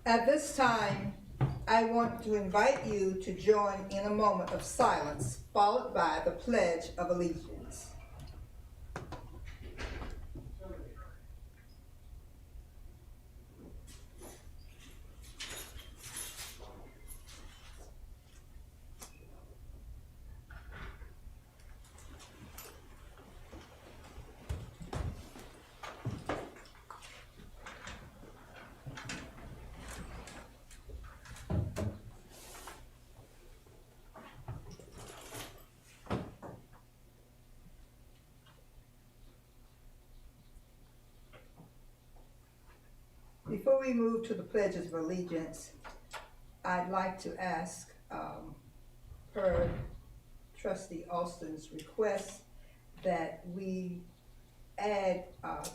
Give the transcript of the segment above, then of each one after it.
At this time, I want to invite you to join in a moment of silence, followed by the Pledge of Allegiance. Before we move to the pledges of allegiance, I'd like to ask, per Trustee Austin's request, that we add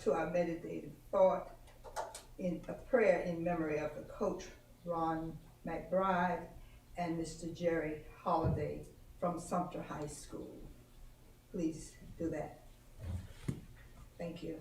to our meditative thought in a prayer in memory of the coach Ron McBride and Mr. Jerry Holliday from Sumter High School. Please do that. Thank you.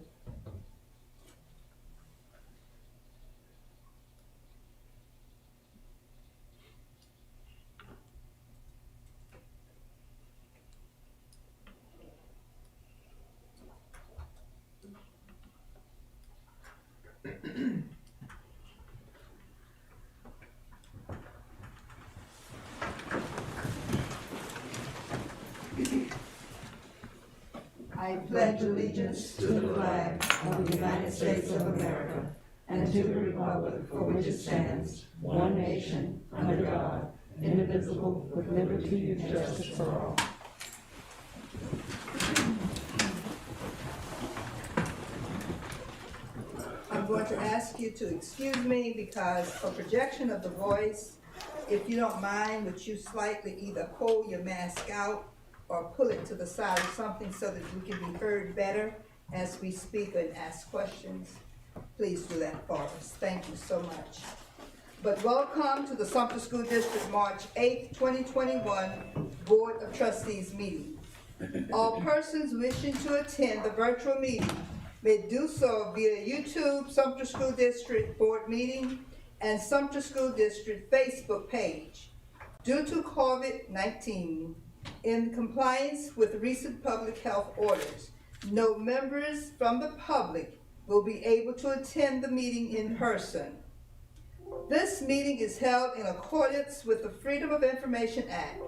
I pledge allegiance to the flag of the United States of America and to the republic for which it stands, one nation, under God, indivisible, with liberty and justice for all. I'm going to ask you to excuse me because for projection of the voice, if you don't mind, would you slightly either pull your mask out or pull it to the side or something so that we can be heard better as we speak and ask questions? Please do that for us. Thank you so much. But welcome to the Sumter School District March 8th, 2021 Board of Trustees meeting. All persons wishing to attend the virtual meeting may do so via YouTube Sumter School District Board meeting and Sumter School District Facebook page. Due to COVID-19, in compliance with recent public health orders, no members from the public will be able to attend the meeting in person. This meeting is held in accordance with the Freedom of Information Act.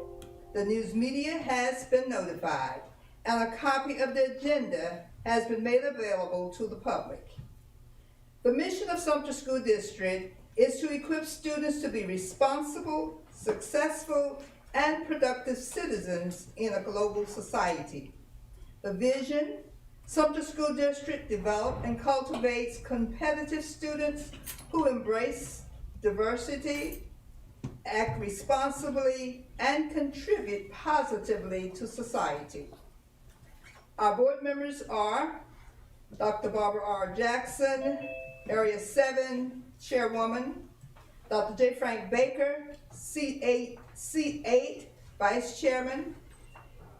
The news media has been notified, and a copy of the agenda has been made available to the public. The mission of Sumter School District is to equip students to be responsible, successful, and productive citizens in a global society. The vision: Sumter School District develops and cultivates competitive students who embrace diversity, act responsibly, and contribute positively to society. Our board members are Dr. Barbara R. Jackson, Area 7 Chairwoman, Dr. J. Frank Baker, C8 Vice Chairman,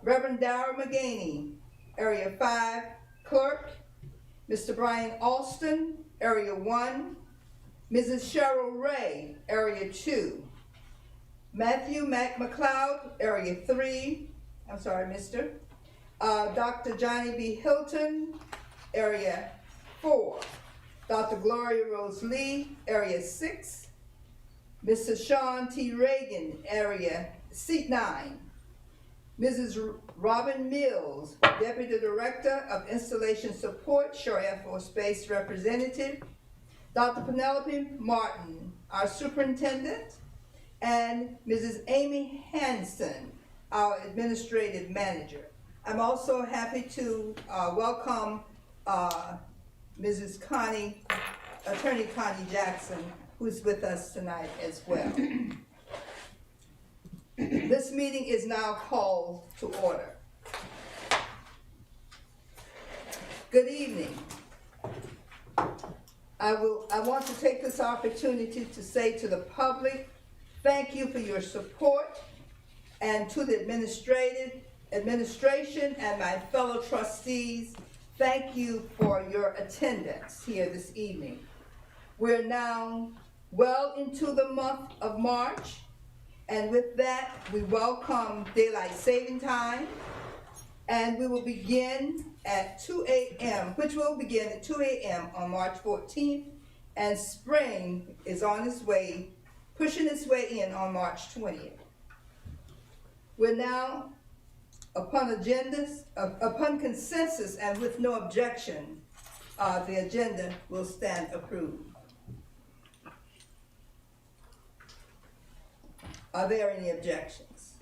Reverend Darrell McGaney, Area 5 Clerk, Mr. Brian Alston, Area 1, Mrs. Cheryl Ray, Area 2, Matthew McLeod, Area 3, Mr. Dr. Johnny B. Hilton, Area 4, Dr. Gloria Rose Lee, Area 6, Mrs. Sean T. Reagan, Area Seat 9, Mrs. Robin Mills, Deputy Director of Installation Support, Shore Air Force Base Representative, Dr. Penelope Martin, our Superintendent, and Mrs. Amy Hanson, our Administrative Manager. I'm also happy to welcome Mrs. Attorney Connie Jackson, who's with us tonight as well. This meeting is now called to order. Good evening. I want to take this opportunity to say to the public, thank you for your support, and to the administration and my fellow trustees, thank you for your attendance here this evening. We're now well into the month of March. And with that, we welcome daylight saving time. And we will begin at 2 a.m., which will begin at 2 a.m. on March 14th. And spring is on its way, pushing its way in on March 20th. We're now upon consensus and with no objection, the agenda will stand approved. Are there any objections?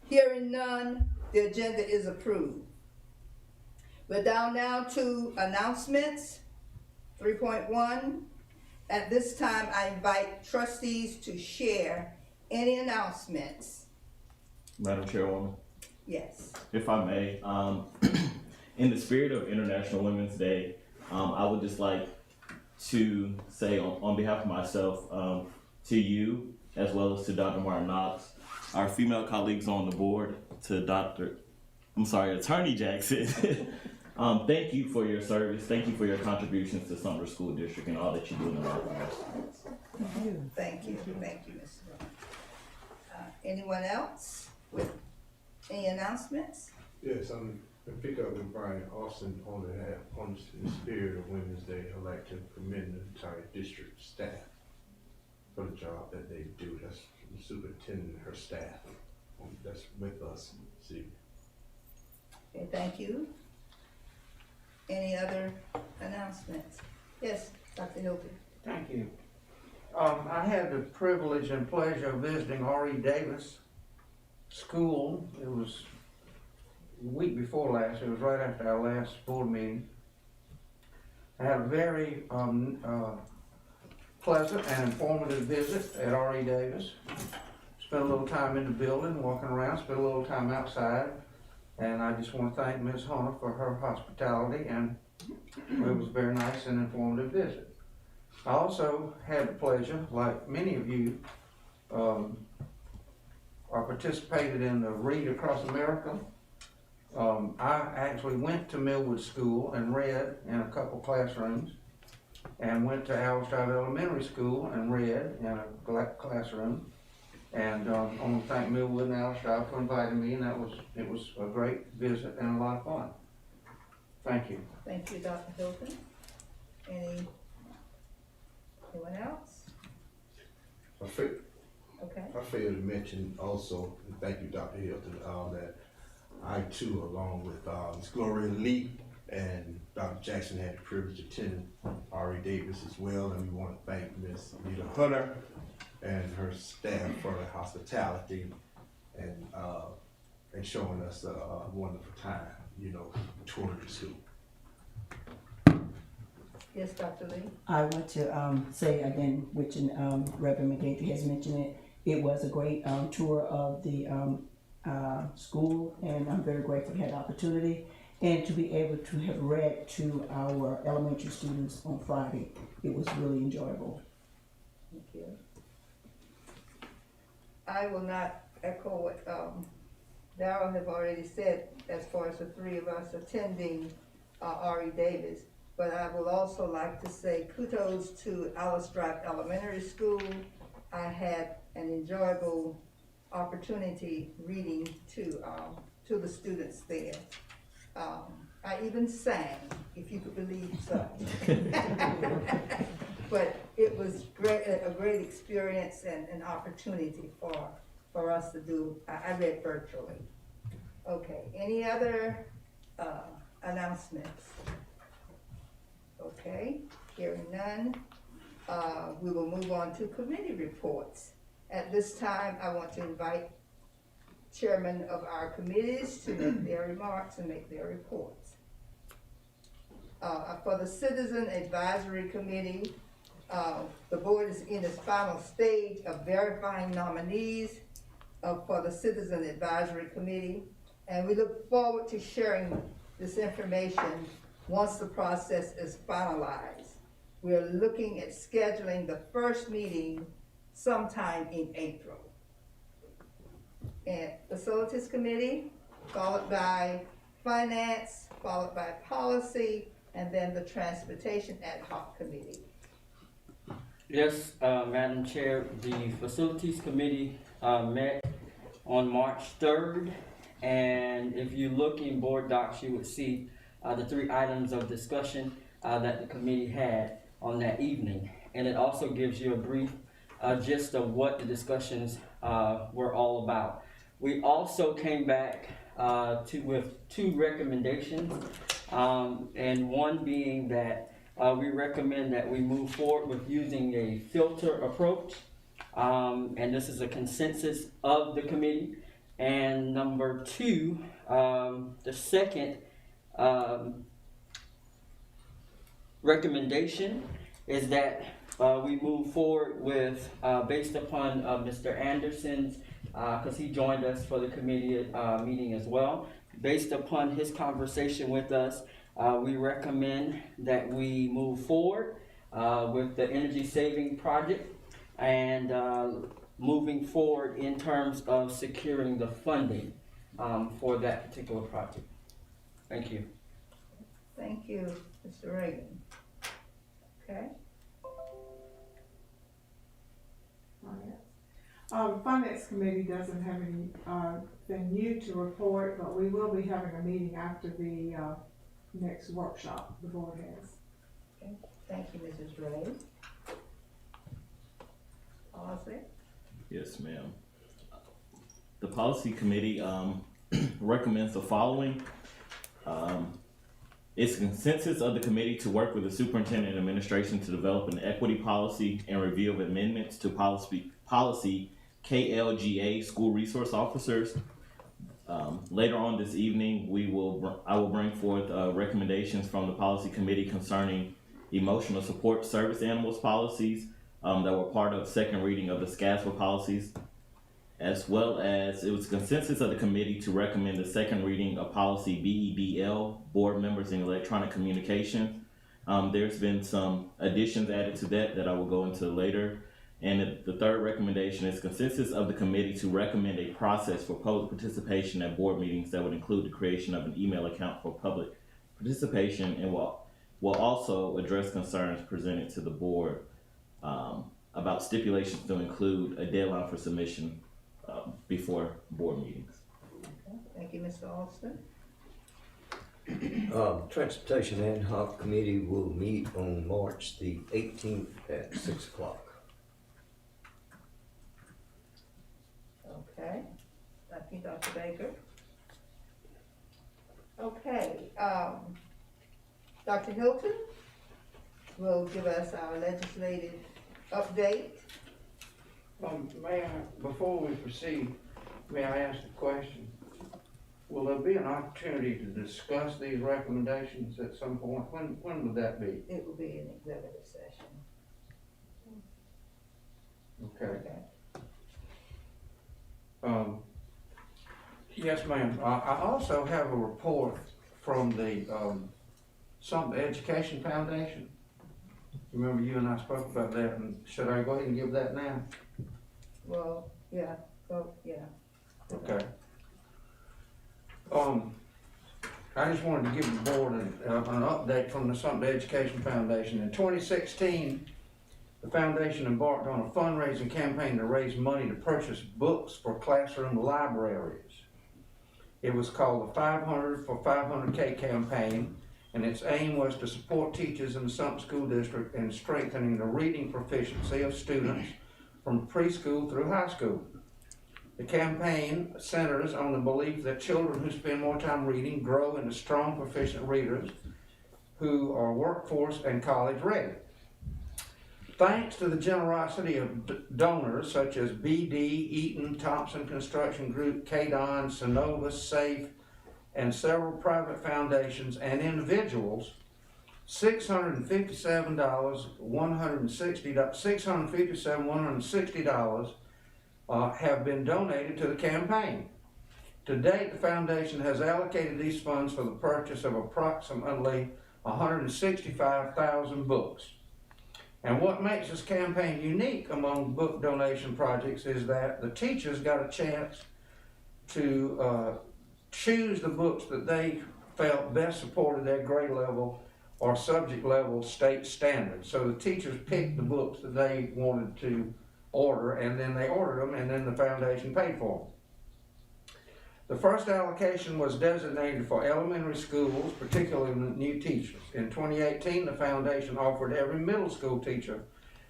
Hearing none, the agenda is approved. We're down now to announcements, 3.1. At this time, I invite trustees to share any announcements. Madam Chairwoman, Yes. if I may, in the spirit of International Women's Day, I would just like to say on behalf of myself, to you, as well as to Dr. Martin Knox, our female colleagues on the board, to Attorney Jackson, thank you for your service. Thank you for your contributions to Sumter School District and all that you do in the life of our students. Thank you, Mr. Anyone else with any announcements? Yes, I'm gonna pick up with Brian Austin on the spirit of Women's Day. I'd like to commend the entire district staff for the job that they do. That's the superintendent and her staff that's with us. See. Okay, thank you. Any other announcements? Yes, Dr. Hilton. Thank you. I had the privilege and pleasure of visiting R.E. Davis School. It was the week before last. It was right after our last board meeting. I had a very pleasant and informative visit at R.E. Davis. Spent a little time in the building, walking around, spent a little time outside. And I just want to thank Ms. Hunter for her hospitality, and it was a very nice and informative visit. I also had the pleasure, like many of you, I participated in the Read Across America. I actually went to Millwood School and read in a couple classrooms, and went to Allenstown Elementary School and read in a classroom. And I want to thank Millwood and Allenstown for inviting me, and it was a great visit and a lot of fun. Thank you. Thank you, Dr. Hilton. Anyone else? I failed Okay. to mention also, and thank you, Dr. Hilton, that I too, along with Ms. Gloria Lee and Dr. Jackson, had the privilege of attending R.E. Davis as well, and we want to thank Ms. Anita Hunter and her staff for the hospitality and showing us a wonderful time, touring the school. Yes, Dr. Lee. I want to say again, which Reverend McGinty has mentioned it, it was a great tour of the school, and I'm very grateful to have the opportunity and to be able to have read to our elementary students on Friday. It was really enjoyable. Thank you. I will not echo what Darrell have already said as far as the three of us attending R.E. Davis, but I would also like to say kudos to Alice Drive Elementary School. I had an enjoyable opportunity reading to the students there. I even sang, if you could believe so. But it was a great experience and an opportunity for us to do. I read virtually. Okay, any other announcements? Okay, hearing none, we will move on to committee reports. At this time, I want to invite chairmen of our committees to make their remarks and make their reports. For the Citizen Advisory Committee, the board is in its final stage of verifying nominees for the Citizen Advisory Committee, and we look forward to sharing this information once the process is finalized. We're looking at scheduling the first meeting sometime in April. And Facilities Committee, followed by Finance, followed by Policy, and then the Transportation Ad Hoc Committee. Yes, Madam Chair, the Facilities Committee met on March 3rd, and if you look in board docs, you would see the 3 items of discussion that the committee had on that evening. And it also gives you a brief gist of what the discussions were all about. We also came back with 2 recommendations, and one being that we recommend that we move forward with using a filter approach, and this is a consensus of the committee. And number 2, the second recommendation is that we move forward with, based upon Mr. Anderson's, because he joined us for the committee meeting as well, based upon his conversation with us, we recommend that we move forward with the energy saving project and moving forward in terms of securing the funding for that particular project. Thank you. Thank you, Mr. Reagan. Okay, Finance Committee doesn't have anything new to report, but we will be having a meeting after the next workshop the board has. thank you, Mrs. Ray. Policy? Yes, ma'am. The policy committee recommends the following. It's consensus of the committee to work with the superintendent and administration to develop an equity policy and review of amendments to policy KLGA, school resource officers. Later on this evening, I will bring forth recommendations from the policy committee concerning emotional support service animals policies that were part of second reading of the SCASPA policies, as well as it was consensus of the committee to recommend the second reading of policy BEBL, board members in electronic communication. There's been some additions added to that I will go into later. And the third recommendation is consensus of the committee to recommend a process for public participation at board meetings that would include the creation of an email account for public participation, and will also address concerns presented to the board about stipulations to include a deadline for submission before board meetings. Okay. Thank you, Mr. Alston. Transportation Ad Hoc Committee will meet on March the 18th at 6 o'clock. Okay, thank you, Dr. Baker. Okay, Dr. Hilton will give us our legislative update. May I, before we proceed, may I ask a question? Will there be an opportunity to discuss these recommendations at some point? When would that be? It will be an executive session. Okay. Okay. Yes, ma'am. I also have a report from the Sumter Education Foundation. Remember you and I spoke about that, and should I go ahead and give that now? Well, yeah, so, yeah. Okay. I just wanted to give the board an update from the Sumter Education Foundation. In 2016, the foundation embarked on a fundraising campaign to raise money to purchase books for classroom libraries. It was called the 500 for 500K campaign, and its aim was to support teachers in the Sumter School District in strengthening the reading proficiency of students from preschool through high school. The campaign centers on the belief that children who spend more time reading grow into strong, proficient readers who are workforce and college ready. Thanks to the generosity of donors such as BD, Eaton, Thompson Construction Group, KDON, Synovus, SAFE, and several private foundations and individuals, $657,160 have been donated to the campaign. To date, the foundation has allocated these funds for the purchase of approximately 165,000 books. And what makes this campaign unique among book donation projects is that the teachers got a chance to choose the books that they felt best supported their grade level or subject level state standards. So the teachers picked the books that they wanted to order, and then they ordered them, and then the foundation paid for them. The first allocation was designated for elementary schools, particularly new teachers. In 2018, the foundation offered every middle school teacher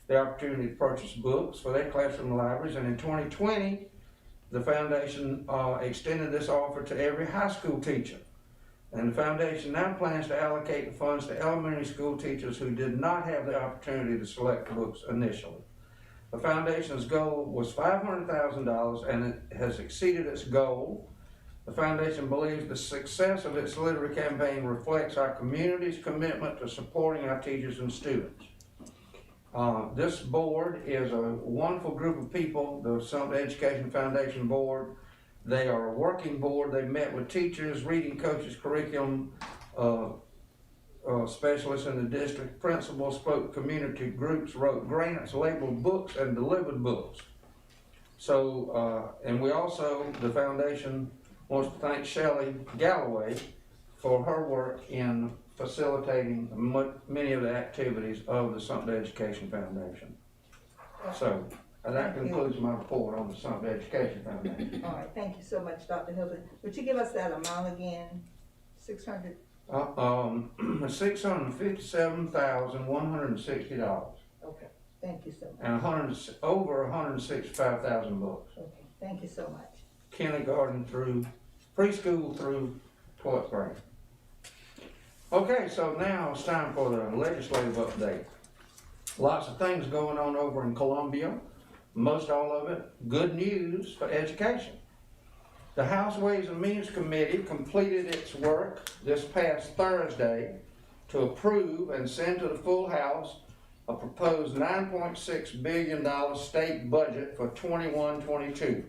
the opportunity to purchase books for their classroom libraries, and in 2020, the foundation extended this offer to every high school teacher. And the foundation now plans to allocate the funds to elementary school teachers who did not have the opportunity to select the books initially. The foundation's goal was $500,000, and it has exceeded its goal. The foundation believes the success of its literary campaign reflects our community's commitment to supporting our teachers and students. This board is a wonderful group of people, the Sumter Education Foundation Board. They are a working board. They met with teachers, reading coaches, curriculum specialists in the district, principals, spoke community groups, wrote grants, labeled books, and delivered books. So, and we also, the foundation wants to thank Shelley Galloway for her work in facilitating many of the activities of the Sumter Education Foundation. So, that concludes my report on the Sumter Education Foundation. All right, thank you so much, Dr. Hilton. Would you give us that amount again? 600? $657,160. Okay, thank you so much. And over 165,000 books. Okay, thank you so much. Kindergarten through, preschool through 12th grade. Okay, so now it's time for the legislative update. Lots of things going on over in Columbia. Most all of it good news for education. The House Ways and Means Committee completed its work this past Thursday to approve and send to the full House a proposed $9.6 billion state budget for 21-22.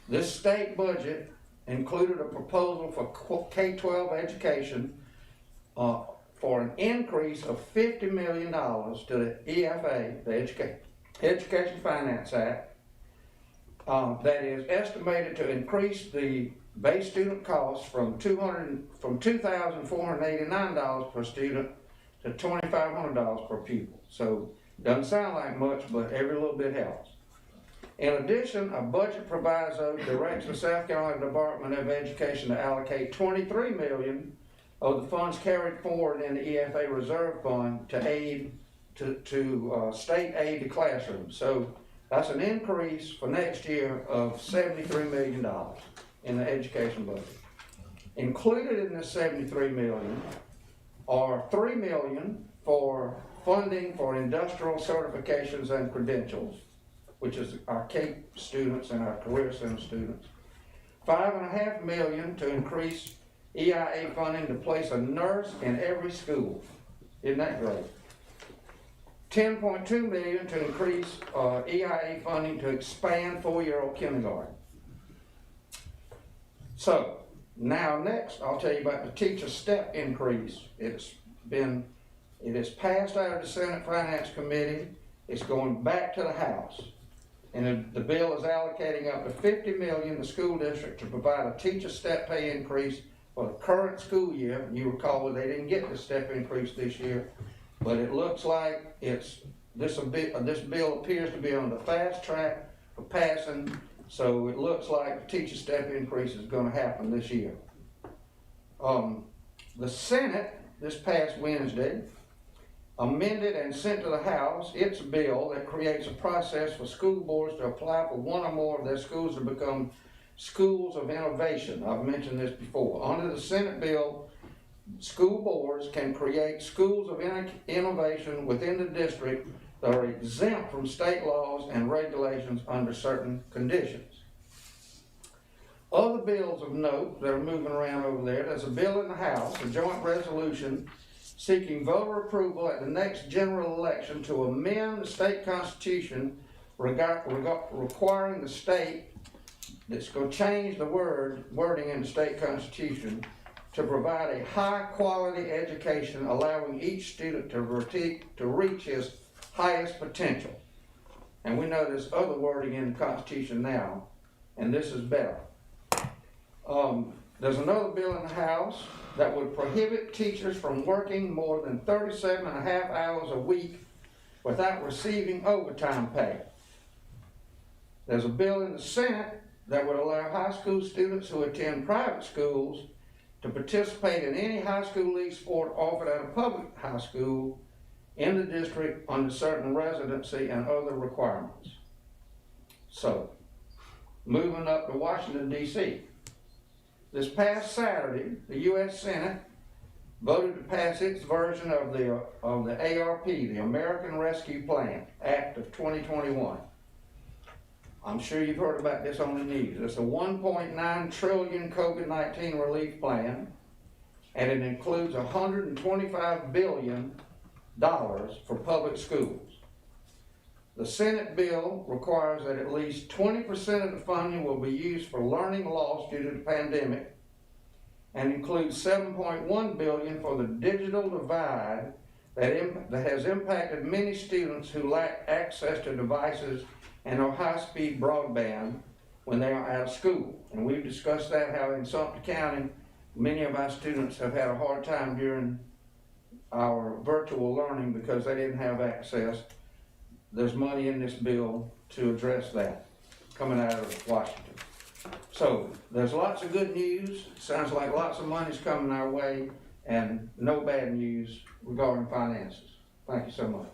This state budget included a proposal for K-12 education for an increase of $50 million to the EFA, the Education Finance Act, that is estimated to increase the base student costs from $2,489 per student to $2,500 per pupil. So doesn't sound like much, but every little bit helps. In addition, a budget proviso directs the South Carolina Department of Education to allocate $23 million of the funds carried forward in the EFA Reserve Fund to aid to state aid to classrooms. So that's an increase for next year of $73 million in the education budget. Included in this $73 million are $3 million for funding for industrial certifications and credentials, which is our CAPE students and our Career Center students. $5.5 million to increase EIA funding to place a nurse in every school. Isn't that great? $10.2 million to increase EIA funding to expand four-year-old kindergarten. So, now next, I'll tell you about the teacher step increase. It is passed out of the Senate Finance Committee. It's going back to the House. And the bill is allocating up to $50 million to the school district to provide a teacher step pay increase for the current school year. You recall they didn't get the step increase this year, but it looks like this bill appears to be on the fast track for passing, so it looks like the teacher step increase is going to happen this year. The Senate, this past Wednesday, amended and sent to the House its bill that creates a process for school boards to apply for one or more of their schools to become schools of innovation. I've mentioned this before. Under the Senate bill, school boards can create schools of innovation within the district that are exempt from state laws and regulations under certain conditions. Other bills of note that are moving around over there's a bill in the House, a joint resolution seeking voter approval at the next general election to amend the state constitution requiring the state, that's going to change the wording in the state constitution to provide a high quality education allowing each student to reach his highest potential. And we know there's other wording in the Constitution now, and this is better. There's another bill in the House that would prohibit teachers from working more than 37.5 hours a week without receiving overtime pay. There's a bill in the Senate that would allow high school students who attend private schools to participate in any high school league sport offered at a public high school in the district under certain residency and other requirements. So, moving up to Washington, D.C. This past Saturday, the U.S. Senate voted to pass its version of the ARP, the American Rescue Plan Act of 2021. I'm sure you've heard about this on the news. It's a $1.9 trillion COVID-19 relief plan, and it includes $125 billion for public schools. The Senate bill requires that at least 20% of the funding will be used for learning loss due to the pandemic, and includes $7.1 billion for the digital divide that has impacted many students who lack access to devices and or high-speed broadband when they are out of school. And we've discussed that, how in Sumter County, many of our students have had a hard time during our virtual learning because they didn't have access. There's money in this bill to address that, coming out of Washington. So, there's lots of good news. Sounds like lots of money's coming our way, and no bad news regarding finances. Thank you so much.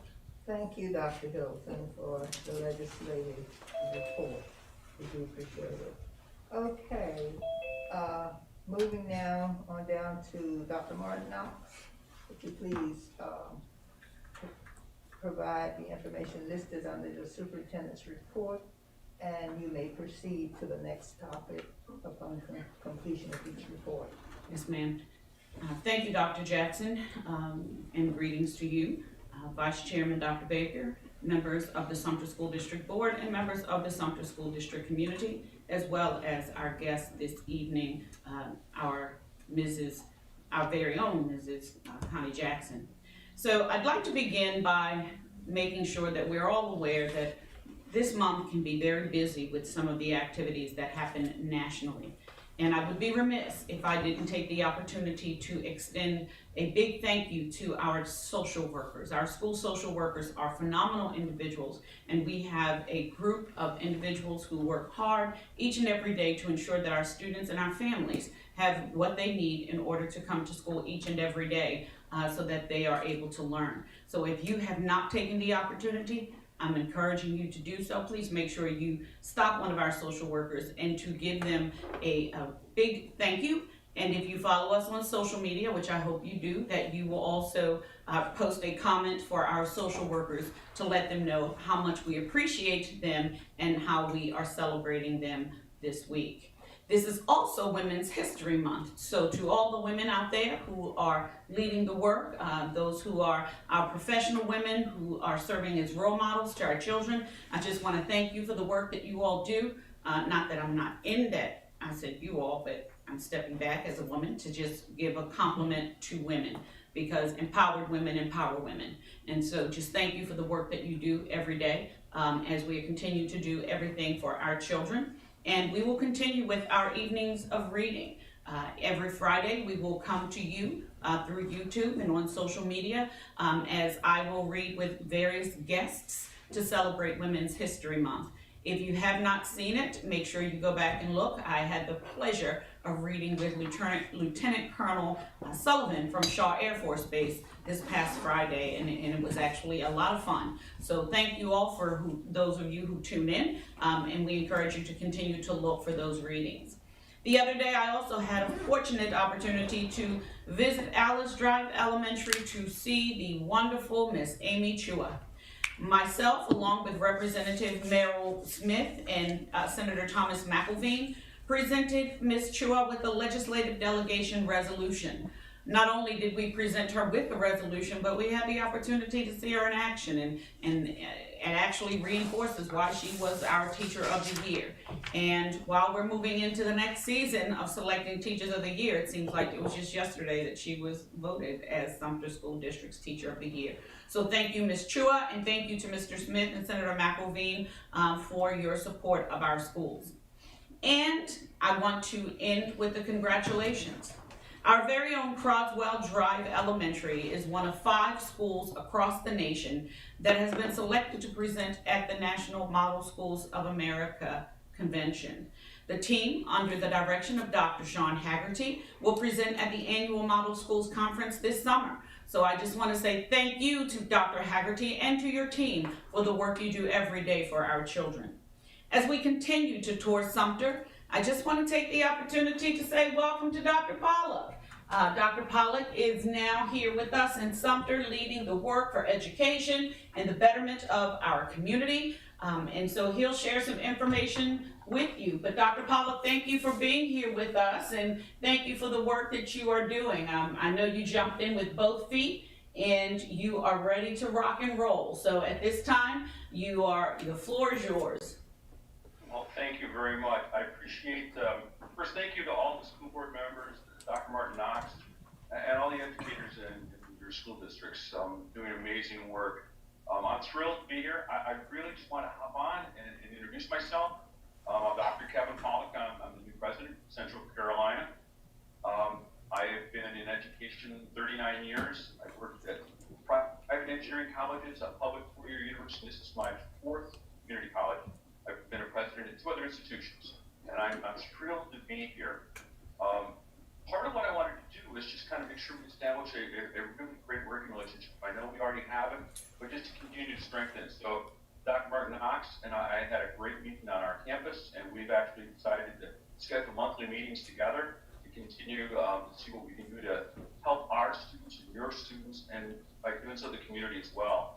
Thank you, Dr. Hilton, for the legislative report. We do appreciate it. Okay, moving now on down to Dr. Martin Knox. Would you please provide the information listed under the Superintendents Report, and you may proceed to the next topic upon completion of each report. Yes, ma'am. Thank you, Dr. Jackson, and greetings to you, Vice Chairman Dr. Baker, members of the Sumter School District Board, and members of the Sumter School District community, as well as our guest this evening, our very own Mrs. Connie Jackson. So I'd like to begin by making sure that we're all aware that this month can be very busy with some of the activities that happen nationally. And I would be remiss if I didn't take the opportunity to extend a big thank you to our social workers. Our school social workers are phenomenal individuals, and we have a group of individuals who work hard each and every day to ensure that our students and our families have what they need in order to come to school each and every day so that they are able to learn. So if you have not taken the opportunity, I'm encouraging you to do so. Please make sure you stop one of our social workers and to give them a big thank you. And if you follow us on social media, which I hope you do, that you will also post a comment for our social workers to let them know how much we appreciate them and how we are celebrating them this week. This is also Women's History Month, so to all the women out there who are leading the work, those who are our professional women who are serving as role models to our children, I just want to thank you for the work that you all do. Not that I'm not in that, I said you all, but I'm stepping back as a woman to just give a compliment to women, because empowered women empower women. And so just thank you for the work that you do every day as we continue to do everything for our children. And we will continue with our evenings of reading. Every Friday we will come to you through YouTube and on social media as I will read with various guests to celebrate Women's History Month. If you have not seen it, make sure you go back and look. I had the pleasure of reading with Lieutenant Colonel Sullivan from Shaw Air Force Base this past Friday, and it was actually a lot of fun. So thank you all for those of you who tune in, and we encourage you to continue to look for those readings. The other day, I also had a fortunate opportunity to visit Alice Drive Elementary to see the wonderful Miss Amy Chua. Myself, along with Representative Merrill Smith and Senator Thomas McElveen, presented Ms. Chua with a legislative delegation resolution. Not only did we present her with the resolution, but we had the opportunity to see her in action, and it actually reinforces why she was our Teacher of the Year. And while we're moving into the next season of selecting Teachers of the Year, it seems like it was just yesterday that she was voted as Sumter School District's Teacher of the Year. So thank you, Ms. Chua, and thank you to Mr. Smith and Senator McElveen for your support of our schools. And I want to end with the congratulations. Our very own Croswell Drive Elementary is one of 5 schools across the nation that has been selected to present at the National Model Schools of America Convention. The team, under the direction of Dr. Sean Haggerty, will present at the annual Model Schools Conference this summer. So I just want to say thank you to Dr. Haggerty and to your team for the work you do every day for our children. As we continue to tour Sumter, I just want to take the opportunity to say welcome to Dr. Pollock. Dr. Pollock is now here with us in Sumter, leading the work for education and the betterment of our community. And so he'll share some information with you. But Dr. Pollock, thank you for being here with us, and thank you for the work that you are doing. I know you jumped in with both feet, and you are ready to rock and roll. So at this time, the floor is yours. Well, thank you very much. I appreciate, first, thank you to all the school board members, Dr. Martin Knox, and all the educators in your school districts doing amazing work. I'm thrilled to be here. I really just want to hop on and introduce myself. I'm Dr. Kevin Pollock. I'm the new president of Central Carolina. I have been in education 39 years. I've worked at private engineering colleges, a public 4-year university. This is my 4th community college. I've been a president at 2 other institutions, and I'm thrilled to be here. Part of what I wanted to do is just kind of make sure we establish a really great working relationship. I know we already have it, but just to continue to strengthen it. So Dr. Martin Knox and I had a great meeting on our campus, and we've actually decided to schedule monthly meetings together to continue to see what we can do to help our students and your students, and by doing so, the community as well.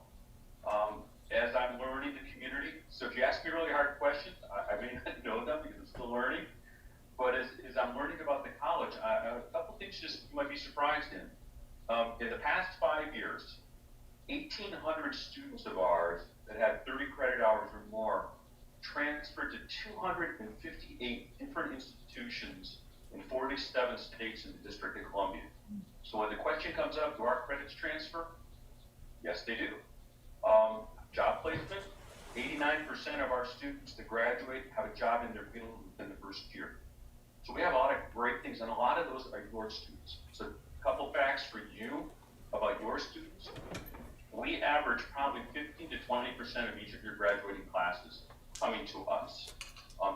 As I'm learning the community, so if you ask me really hard questions, I may not know them because I'm still learning. But as I'm learning about the college, a couple things just you might be surprised in. In the past 5 years, 1,800 students of ours that had 30 credit hours or more transferred to 258 different institutions in 47 states in the District of Columbia. So when the question comes up, do our credits transfer? Yes, they do. Job placement, 89% of our students that graduate have a job in their field within the first year. So we have a lot of great things, and a lot of those are your students. So a couple facts for you about your students. We average probably 15 to 20% of each of your graduating classes coming to us.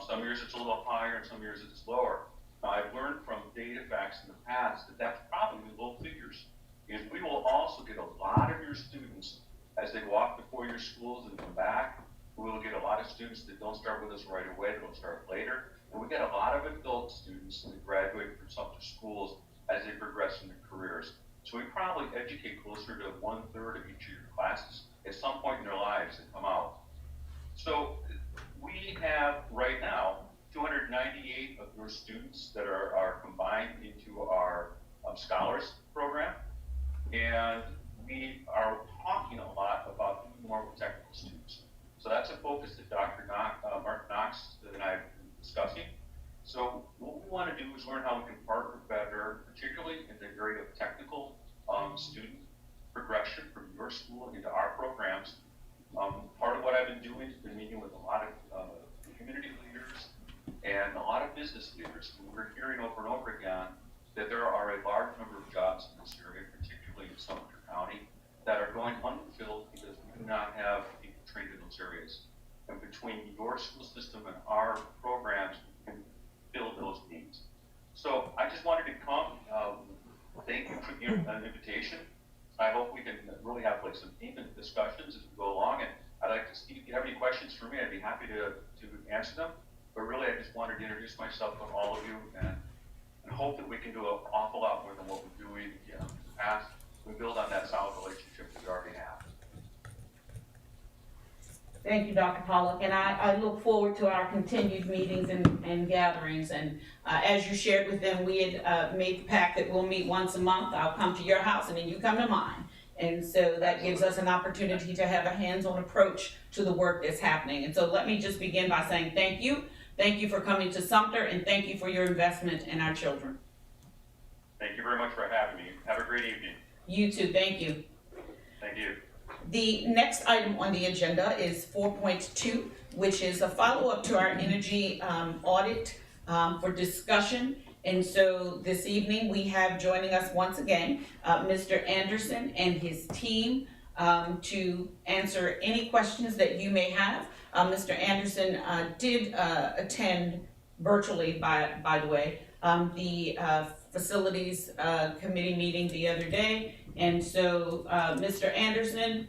Some years it's a little higher, and some years it's lower. Now, I've learned from data facts in the past that that's probably low figures, because we will also get a lot of your students as they go off to 4-year schools and come back. We will get a lot of students that don't start with us right away, that'll start later. And we get a lot of adult students that graduate from Sumter schools as they progress in their careers. So we probably educate closer to 1/3 of each of your classes at some point in their lives that come out. So we have right now 298 of your students that are combined into our Scholars program. And we are talking a lot about doing more with technical students. So that's a focus that Dr. Martin Knox and I have been discussing. So what we want to do is learn how we can partner better, particularly in the area of technical student progression from your school into our programs. Part of what I've been doing has been meeting with a lot of community leaders and a lot of business leaders. And we're hearing over and over again that there are a large number of jobs in this area, particularly in Sumter County, that are going unfulfilled because we do not have people trained in those areas. And between your school system and our programs, we can fill those needs. So I just wanted to come, thank you for an invitation. I hope we can really have like some deep discussions as we go along. And I'd like to see if you have any questions for me, I'd be happy to answer them. But really, I just wanted to introduce myself to all of you and hope that we can do an awful lot more than what we're doing in the past. We build on that solid relationship that we already have. Thank you, Dr. Pollock, and I look forward to our continued meetings and gatherings. And as you shared with them, we had made the pact that we'll meet once a month. I'll come to your house and then you come to mine. And so that gives us an opportunity to have a hands-on approach to the work that's happening. And so let me just begin by saying thank you. Thank you for coming to Sumter, and thank you for your investment in our children. Thank you very much for having me. Have a great evening. You too, thank you. Thank you. The next item on the agenda is 4.2, which is a follow-up to our energy audit for discussion. And so this evening, we have joining us once again, Mr. Anderson and his team to answer any questions that you may have. Mr. Anderson did attend virtually, by the way, the facilities committee meeting the other day. And so, Mr. Anderson.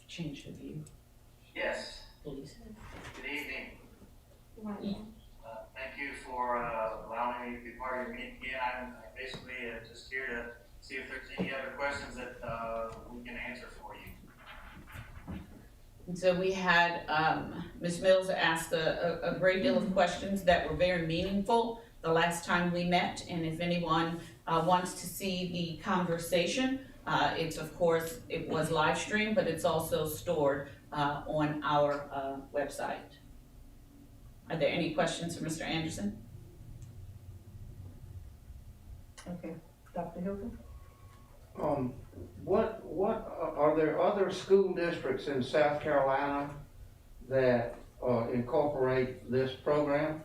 Change the view. Yes, Please. good evening. Thank you for allowing me to be part of your meeting again. I'm basically just here to see if there's any other questions that we can answer for you. And so we had, Ms. Mills asked a great deal of questions that were very meaningful the last time we met. And if anyone wants to see the conversation, it's of course, it was live streamed, but it's also stored on our website. Are there any questions for Mr. Anderson? Okay, Dr. Hilton? What are there other school districts in South Carolina that incorporate this program?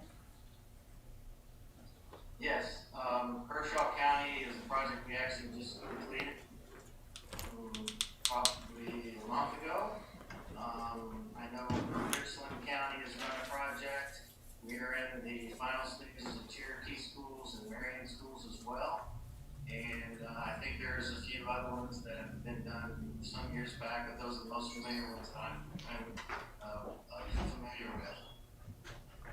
Yes, Kershaw County is a project we actually just completed probably a month ago. I know Richland County has run a project. We are in the final stages of Cherokee schools and Marion schools as well. And I think there's a few other ones that have been done some years back, but those are the most familiar ones that I'm familiar with.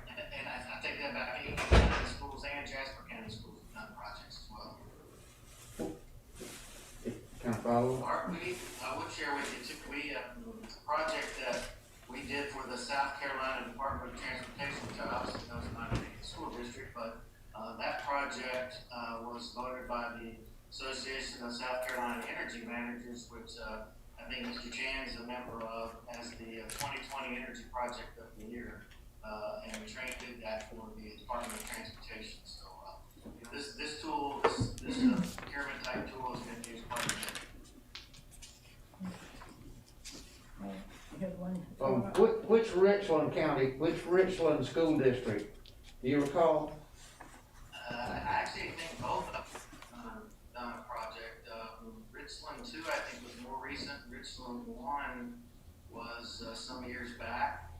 And I take that back. Aiken County schools and Jasper County schools have done projects as well. Can I follow? I would share with you too. It's a project that we did for the South Carolina Department of Transportation, which obviously knows not a school district, but that project was voted by the Association of South Carolina Energy Managers, which I think Mr. Chan is a member of, as the 2020 Energy Project of the Year, and Train did that for the Department of Transportation. So this tool, this procurement type tool has been used quite a bit. Which Richland school district? Do you recall? I actually think both of them done a project. Richland 2, I think, was more recent. Richland 1 was some years back.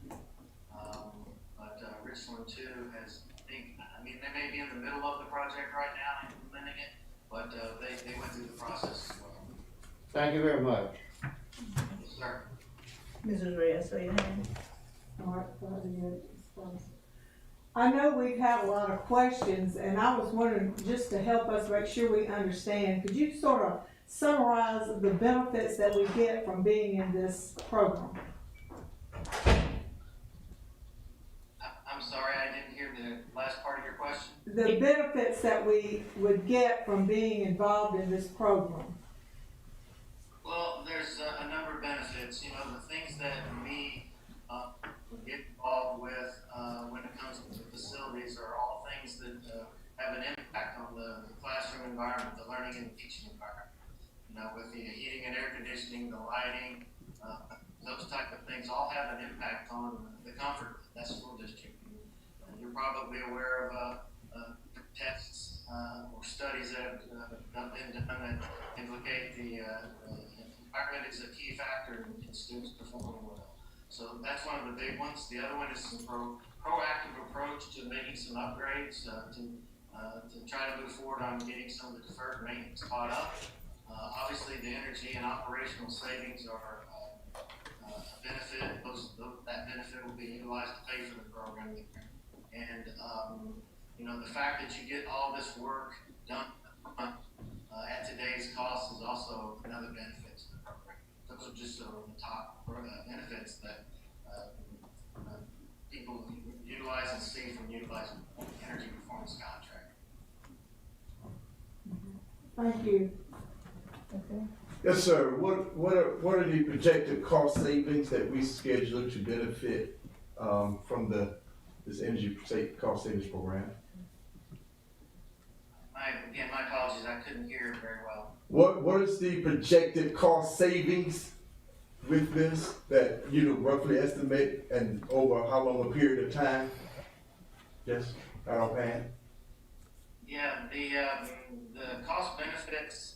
But Richland 2 has, I mean, they may be in the middle of the project right now, implementing it, but they went through the process as well. Thank you very much. Yes, sir. Mrs. Reyes, raise your hand. All right, I know we've had a lot of questions, and I was wondering, just to help us make sure we understand, could you sort of summarize the benefits that we get from being in this program? I'm sorry, I didn't hear the last part of your question. The benefits that we would get from being involved in this program. Well, there's a number of benefits. You know, the things that we get involved with when it comes to facilities are all things that have an impact on the classroom environment, the learning and teaching environment. You know, with the heating and air conditioning, the lighting, those type of things all have an impact on the comfort of that school district. You're probably aware of tests or studies that have been done that implicate the environment is a key factor in students performing well. So that's one of the big ones. The other one is some proactive approach to making some upgrades to try to move forward on getting some of the deferred maintenance caught up. Obviously, the energy and operational savings are a benefit. That benefit will be utilized to pay for the program. And you know, the fact that you get all this work done at today's cost is also another benefit to the program. Those are just the top benefits that people utilize and see from utilizing energy performance contract. Thank you. Okay. Yes, sir. What are the projected cost savings that we schedule to benefit from this energy cost savings program? My apologies, I couldn't couldn't hear very well. What is the projected cost savings with this that you roughly estimate and over how long a period of time? Yes, I don't pan. Yeah, the cost benefits,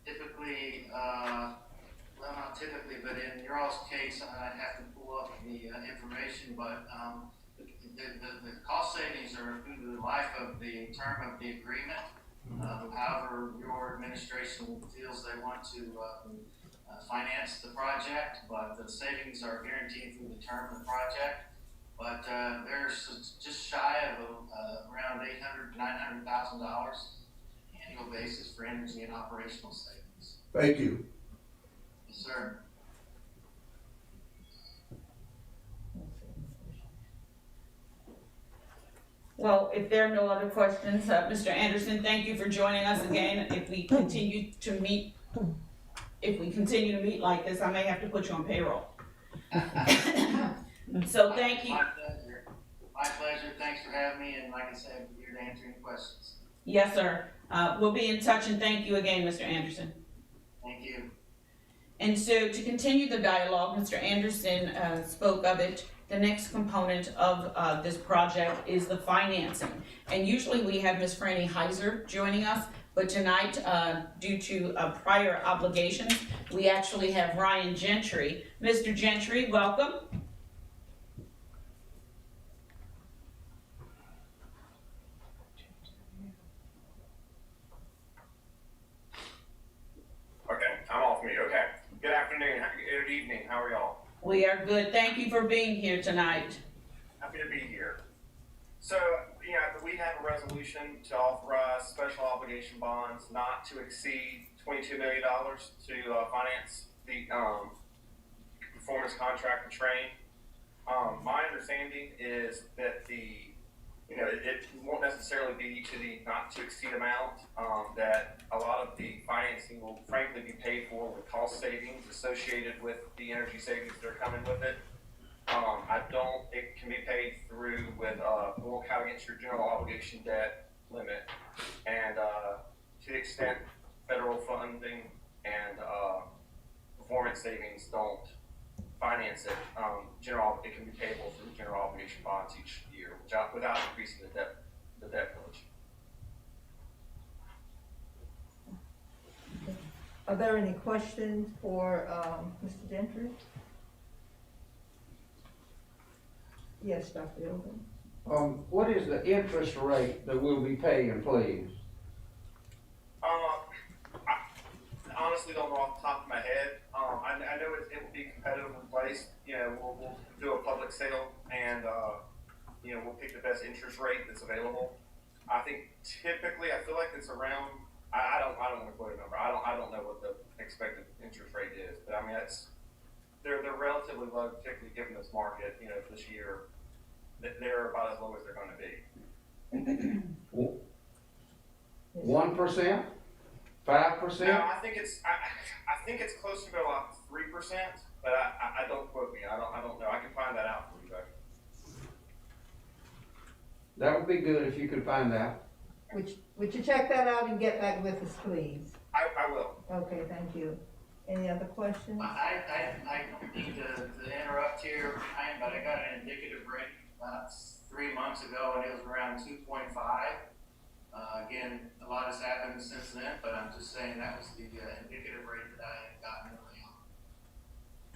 typically, well, not typically, but in your all's case, I'd have to pull up the information, but, the cost savings are through the life of the term of the agreement. However, your administration feels they want to, finance the project, but the savings are guaranteed through the term of the project. But, there's just shy of, around $900,000 annual basis for energy and operational savings. Thank you. Yes, sir. Well, if there are no other questions, Mr. Anderson, thank you for joining us again. If we continue to meet like this, I may have to put you on payroll. So thank you. My pleasure. My pleasure. Thanks for having me, and like I said, I'm here to answer any questions. Yes, sir. We'll be in touch, and thank you again, Mr. Anderson. Thank you. And so to continue the dialogue, Mr. Anderson spoke of it. The next component of this project is the financing. And usually we have Ms. Franny Heiser joining us, but tonight, due to prior obligations, we actually have Ryan Gentry. Mr. Gentry, welcome. Okay, I'm off mute. Okay. Good afternoon. Good evening. How are y'all? We are good. Thank you for being here tonight. Happy to be here. So, we have a resolution to authorize special obligation bonds not to exceed $22 million to finance the performance contract with Train. My understanding is that it won't necessarily be to the not to exceed amount, that a lot of the financing will frankly be paid for with cost savings associated with the energy savings that are coming with it. It can be paid through won't count against your general obligation debt limit, and to the extent federal funding and performance savings don't finance it, it can be payable through general obligation bonds each year without increasing the debt village. Are there any questions for Mr. Gentry? Yes, Dr. Hilton. What is the interest rate that we'll be paying, please? I honestly don't know off the top of my head. I know it will be competitively priced. We'll do a public sale, and we'll pick the best interest rate that's available. I think typically, I feel like it's around. I don't want to quote a number. I don't know what the expected interest rate is, but I mean they're relatively low, particularly given this market. This year, they're about as low as they're going to be. 1%? 5%? No, I think it's closer to like 3%, but I don't quote me. I don't know. I can find that out for you though. That would be good if you could find that. Would you check that out and get back with us, please? I will. Okay, thank you. Any other questions? I need to interrupt here, Ryan, but I got an indicative rate about 3 months ago, and it was around 2.5. Again, a lot has happened since then, but I'm just saying that was the indicative rate that I had gotten early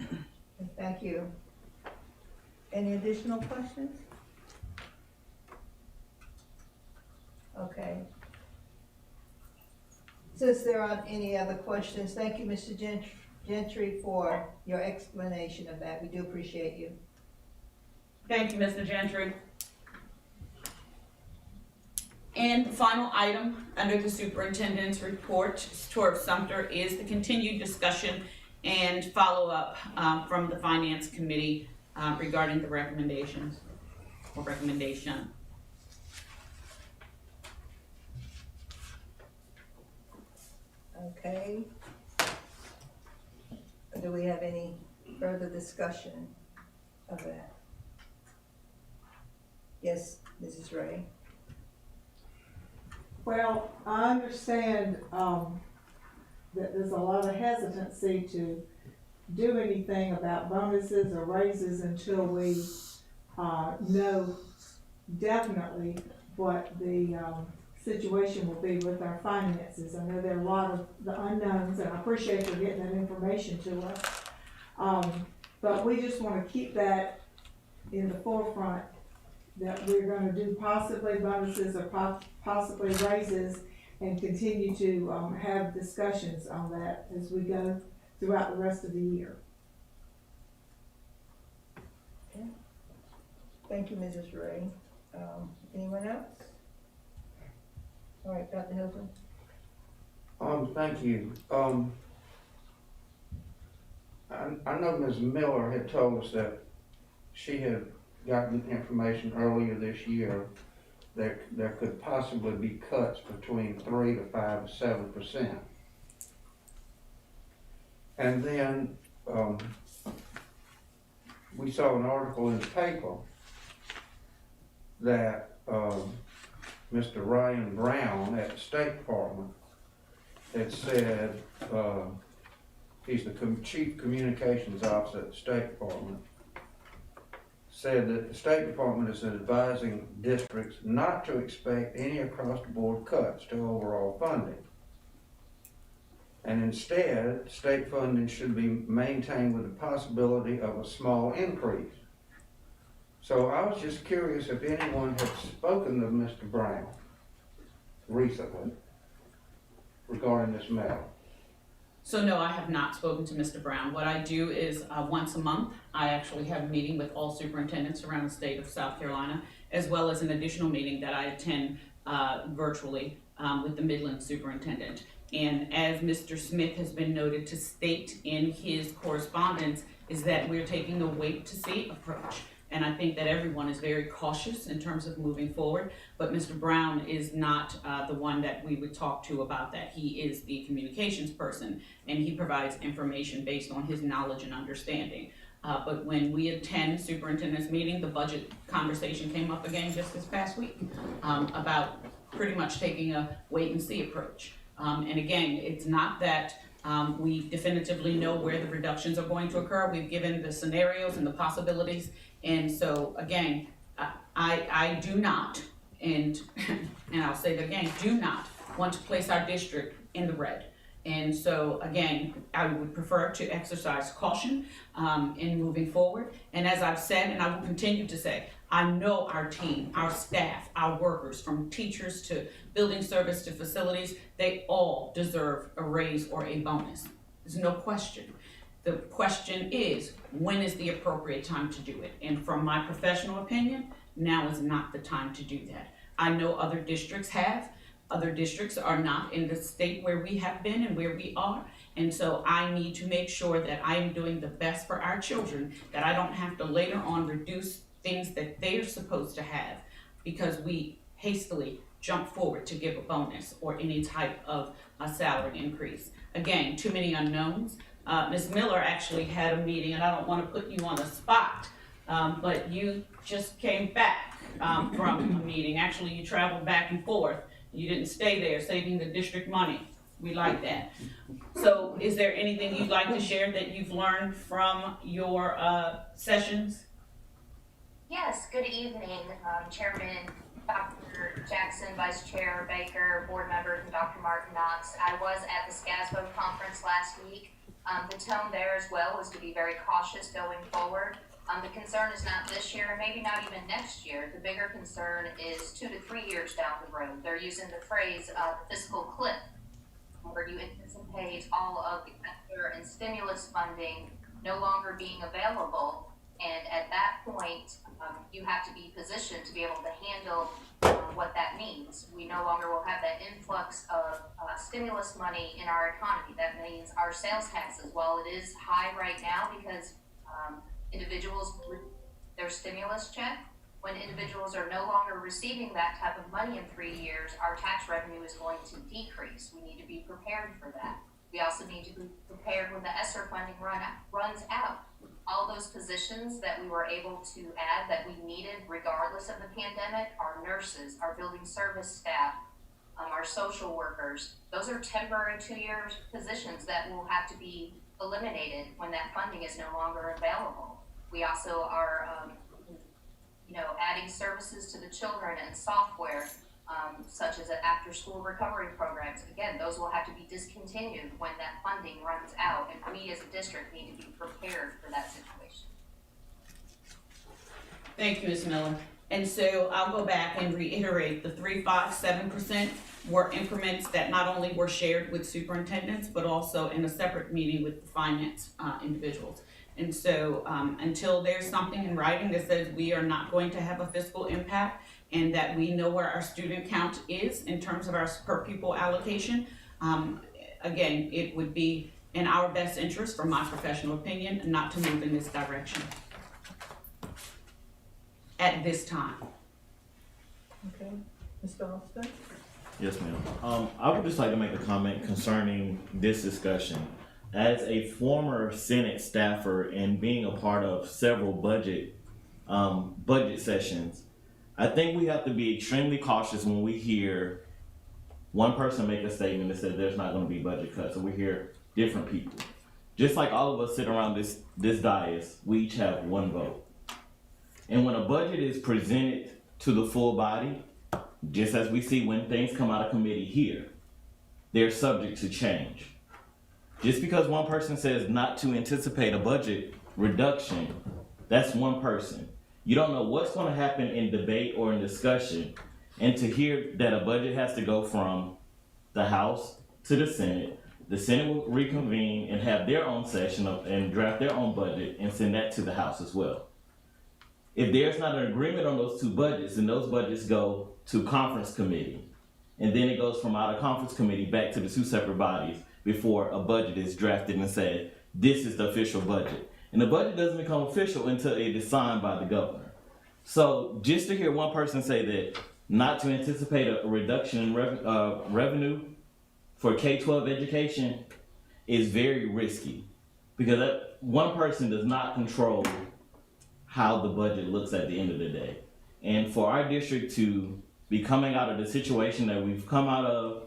on. Thank you. Any additional questions? Okay. Since there aren't any other questions, thank you, Mr. Gentry, for your explanation of that. We do appreciate you. Thank you, Mr. Gentry. And the final item under the Superintendent's Report, tour of Sumter, is the continued discussion and follow-up from the Finance Committee regarding the recommendations or recommendation. Okay. Do we have any further discussion of that? Yes, Mrs. Ray. Well, I understand, that there's a lot of hesitancy to do anything about bonuses or raises until we, know definitely what the, situation will be with our finances. I know there are a lot of the unknowns, and I appreciate you getting that information to us. But we just wanna keep that in the forefront, that we're gonna do possibly bonuses or possibly raises, and continue to, have discussions on that as we go throughout the rest of the year. Thank you, Mrs. Ray. Anyone else? All right, Dr. Hilton. Thank you. I know Ms. Miller had told us that she had gotten information earlier this year that there could possibly be cuts between 3 to 5 to 7%. And then, we saw an article in the paper that, Mr. Ryan Brown at the State Department had said, he's the Chief Communications Officer at the State Department, said that the State Department is advising districts not to expect any across-the-board cuts to overall funding. And instead, state funding should be maintained with the possibility of a small increase. So I was just curious if anyone had spoken to Mr. Brown recently regarding this matter. So no, I have not spoken to Mr. Brown. What I do is once a month, I actually have a meeting with all superintendents around the state of South Carolina, as well as an additional meeting that I attend virtually with the Midland superintendent. And as Mr. Smith has been noted to state in his correspondence, is that we're taking a wait to see approach. And I think that everyone is very cautious in terms of moving forward, but Mr. Brown is not the one that we would talk to about that. He is the communications person, and he provides information based on his knowledge and understanding. But when we attend superintendent's meeting, the budget conversation came up again just this past week about pretty much taking a wait and see approach. And again, it's not that we definitively know where the reductions are going to occur. We've given the scenarios and the possibilities. And so again, I do not, and I'll say that again, do not want to place our district in the red. And so again, I would prefer to exercise caution in moving forward. And as I've said, and I will continue to say, I know our team, our staff, our workers, from teachers to building service to facilities, they all deserve a raise or a bonus. There's no question. The question is, when is the appropriate time to do it? And from my professional opinion, now is not the time to do that. I know other districts have. Other districts are not in the state where we have been and where we are. And so I need to make sure that I am doing the best for our children, that I don't have to later on reduce things that they're supposed to have because we hastily jump forward to give a bonus or any type of a salary increase. Again, too many unknowns. Ms. Miller actually had a meeting, and I don't want to put you on the spot, but you just came back from a meeting. Actually, you traveled back and forth. You didn't stay there saving the district money. We like that. So is there anything you'd like to share that you've learned from your sessions? Yes, good evening, Chairman Dr. Jackson, Vice Chair Baker, board members, and Dr. Martin Knox. I was at the SCASBO conference last week. The tone there as well was to be very cautious going forward. The concern is not this year, and maybe not even next year. The bigger concern is 2 to 3 years down the road. They're using the phrase fiscal cliff, where you anticipate all of the ESSER and stimulus funding no longer being available. And at that point, you have to be positioned to be able to handle what that means. We no longer will have that influx of stimulus money in our economy. That means our sales taxes, while it is high right now because individuals their stimulus check, when individuals are no longer receiving that type of money in 3 years, our tax revenue is going to decrease. We need to be prepared for that. We also need to be prepared when the ESSER funding runs out. All those positions that we were able to add that we needed regardless of the pandemic, our nurses, our building service staff, our social workers. Those are temporary 2-year positions that will have to be eliminated when that funding is no longer available. We also are, adding services to the children and software, such as after-school recovery programs. Again, those will have to be discontinued when that funding runs out, and we as a district need to be prepared for that situation. Thank you, Ms. Miller. And so I'll go back and reiterate, the 3, 5, 7% were increments that not only were shared with superintendents, but also in a separate meeting with the finance individuals. And so until there's something in writing that says we are not going to have a fiscal impact and that we know where our student count is in terms of our per pupil allocation, again, it would be in our best interest, from my professional opinion, not to move in this direction at this time. Okay, Mr. Austin? Yes, ma'am. I would just like to make a comment concerning this discussion. As a former Senate staffer and being a part of several budget sessions, I think we have to be extremely cautious when we hear one person make a statement that says there's not going to be budget cuts, and we hear different people. Just like all of us sit around this dais, we each have one vote. And when a budget is presented to the full body, just as we see when things come out of committee here, they're subject to change. Just because one person says not to anticipate a budget reduction, that's one person. You don't know what's going to happen in debate or in discussion, and to hear that a budget has to go from the House to the Senate will reconvene and have their own session and draft their own budget and send that to the House as well. If there's not an agreement on those two budgets, then those budgets go to conference committee, and then it goes from out of conference committee back to the two separate bodies before a budget is drafted and said, this is the official budget. And the budget doesn't become official until it is signed by the governor. So just to hear one person say that not to anticipate a reduction in revenue for K-12 education is very risky, because that one person does not control how the budget looks at the end of the day. And for our district to be coming out of the situation that we've come out of,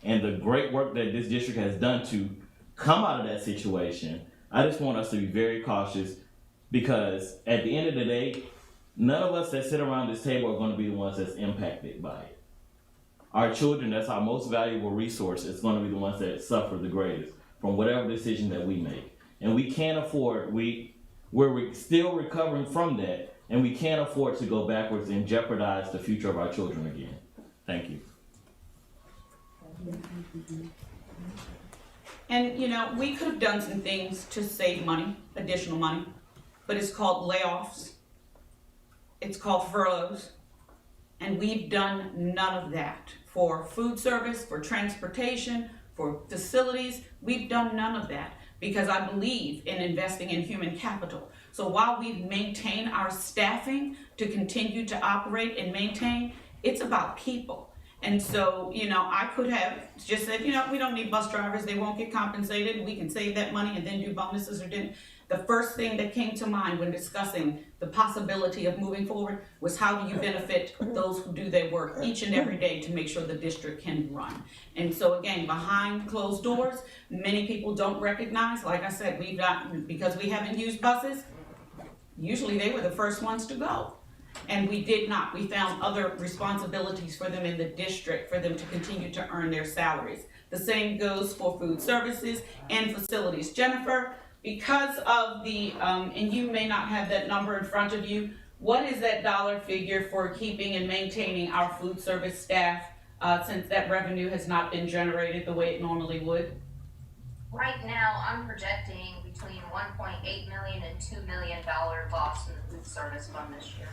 and the great work that this district has done to come out of that situation, I just want us to be very cautious, because at the end of the day, none of us that sit around this table are going to be the ones that's impacted by it. Our children, that's our most valuable resource, is going to be the ones that suffer the greatest from whatever decision that we make. And we can't afford, we're still recovering from that, and we can't afford to go backwards and jeopardize the future of our children again. Thank you. And we could have done some things to save money, additional money, but it's called layoffs, it's called furloughs, and we've done none of that. For food service, for transportation, for facilities, we've done none of that, because I believe in investing in human capital. So while we've maintained our staffing to continue to operate and maintain, it's about people. And so, I could have just said, we don't need bus drivers, they won't get compensated, we can save that money and then do bonuses or didn't. The first thing that came to mind when discussing the possibility of moving forward was, how do you benefit those who do their work each and every day to make sure the district can run? And so again, behind closed doors, many people don't recognize, like I said, because we haven't used buses, usually they were the first ones to go. And we did not. We found other responsibilities for them in the district for them to continue to earn their salaries. The same goes for food services and facilities. Jennifer, because of the, and you may not have that number in front of you, what is that dollar figure for keeping and maintaining our food service staff since that revenue has not been generated the way it normally would? Right now, I'm projecting between $1.8 million and $2 million loss in the food service fund this year.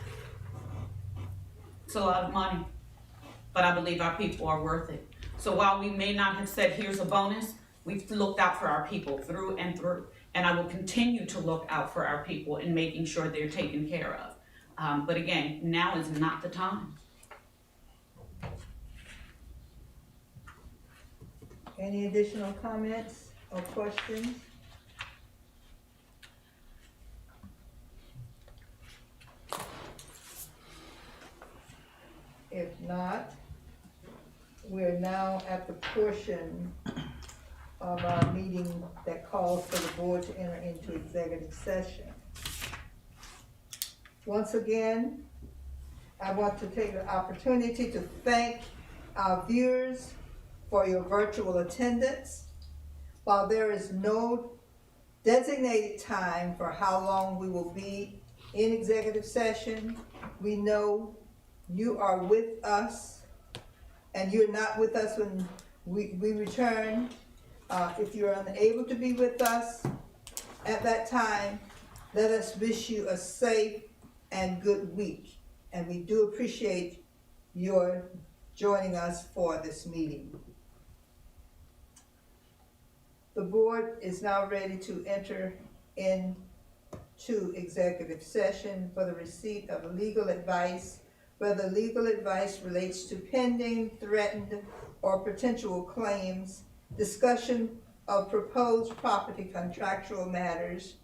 It's a lot of money, but I believe our people are worth it. So while we may not have said, here's a bonus, we've looked out for our people through and through. And I will continue to look out for our people in making sure they're taken care of. But again, now is not the time. Any additional comments or questions? If not, we're now at the portion of our meeting that calls for the board to enter into executive session. Once again, I want to take the opportunity to thank our viewers for your virtual attendance. While there is no designated time for how long we will be in executive session, we know you are with us, and you're not with us when we return. If you're unable to be with us at that time, let us wish you a safe and good week. And we do appreciate your joining us for this meeting. The board is now ready to enter into executive session for the receipt of legal advice, whether legal advice relates to pending, threatened, or potential claims, discussion of proposed property contractual matters,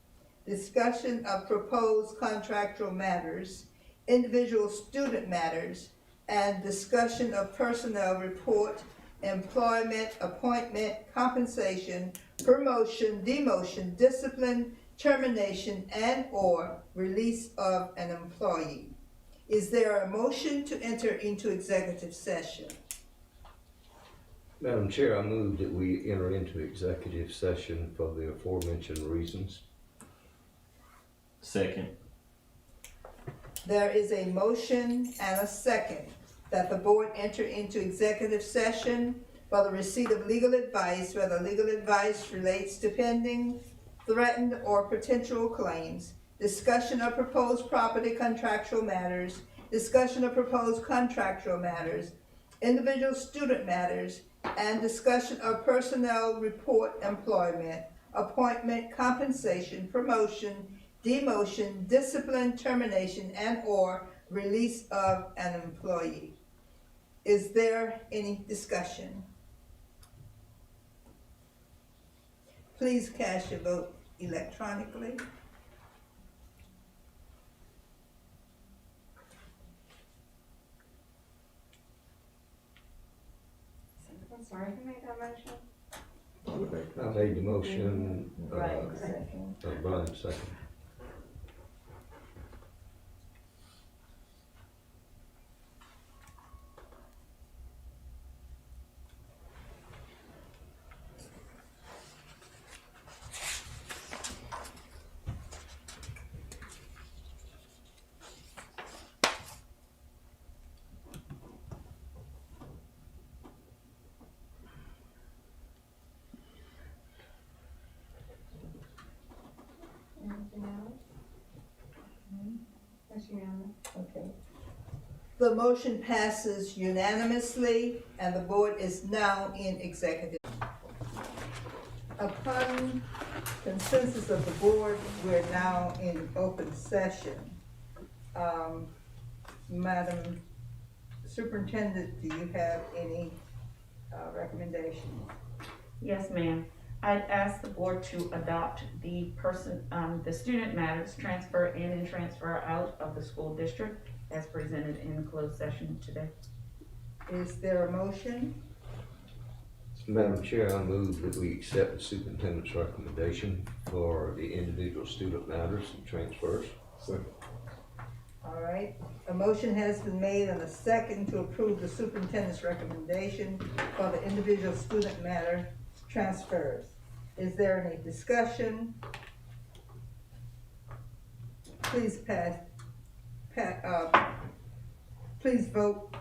discussion of proposed contractual matters, individual student matters, and discussion of personnel report, employment, appointment, compensation, promotion, demotion, discipline, termination, and/or release of an employee. Is there a motion to enter into executive session? Madam Chair, I move that we enter into executive session for the aforementioned reasons. Second. There is a motion and a second that the board enter into executive session for the receipt of legal advice, whether legal advice relates to pending, threatened, or potential claims, discussion of proposed property contractual matters, discussion of proposed contractual matters, individual student matters, and discussion of personnel report, employment, appointment, compensation, promotion, demotion, discipline, termination, and/or release of an employee. Is there any discussion? Please cast your vote electronically. I'm sorry, who made that motion? I made the motion, Right, second. Brian second. Anything else? That's unanimous. Okay. The motion passes unanimously, and the board is now in executive. Upon consensus of the board, we're now in open session. Madam Superintendent, do you have any recommendations? Yes, ma'am. I'd ask the board to adopt the student matters transfer in and transfer out of the school district as presented in closed session today. Is there a motion? Madam Chair, I move that we accept the superintendent's recommendation for the individual student matters and transfers. Second. All right, a motion has been made and a second to approve the superintendent's recommendation for the individual student matter transfers. Is there any discussion? Please please vote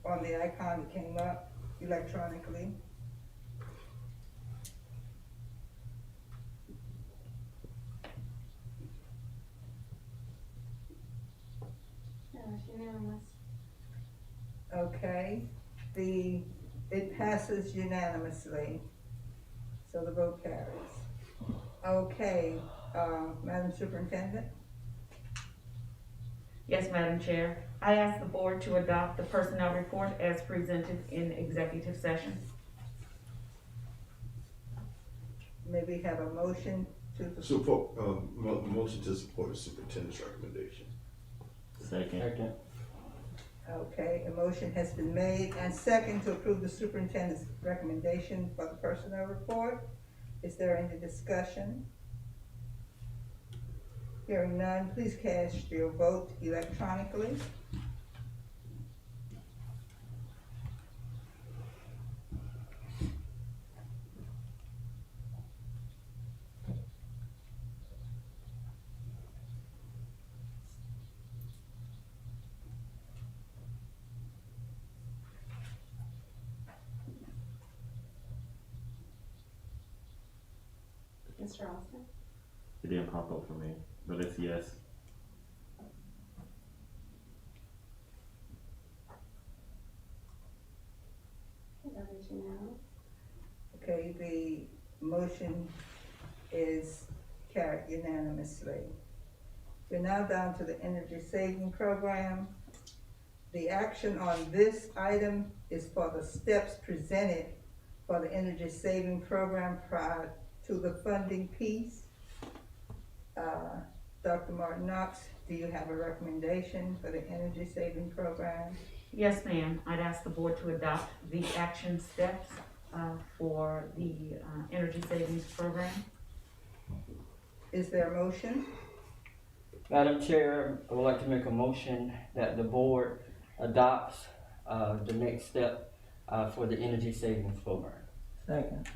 on the icon that came up electronically. Yeah, it's unanimous. Okay, it passes unanimously, so the vote carries. Okay, Madam Superintendent? Yes, Madam Chair. I ask the board to adopt the personnel report as presented in executive session. May we have a motion to Support, motion to support the superintendent's recommendation. Second. Okay, a motion has been made and second to approve the superintendent's recommendation for the personnel report. Is there any discussion? Hearing none, please cast your vote electronically. Mr. Austin? It didn't pop up for me, but it's yes. That is unanimous. Okay, the motion is carried unanimously. We're now down to the energy saving program. The action on this item is for the steps presented for the energy saving program prior to the funding piece. Dr. Martin Knox, do you have a recommendation for the energy saving program? Yes, ma'am. I'd ask the board to adopt the action steps for the energy savings program. Is there a motion? Madam Chair, I would like to make a motion that the board adopts the next step for the energy savings program. Second.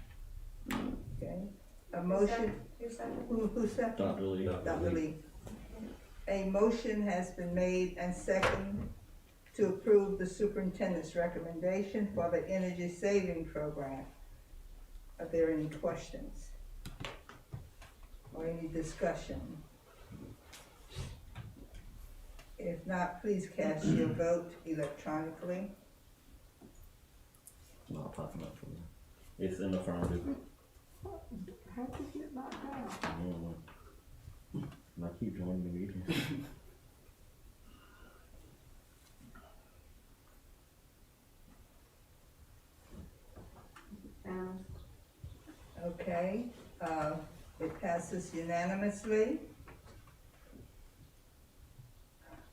Okay, a motion, Who's that? who seconded? Dr. Lee. Dr. Lee. A motion has been made and seconded to approve the superintendent's recommendation for the energy saving program. Are there any questions? Or any discussion? If not, please cast your vote electronically. Not popping up for me. It's in the affirmative. How'd you get knocked out? I don't know. And I keep joining the meeting. Okay, it passes unanimously.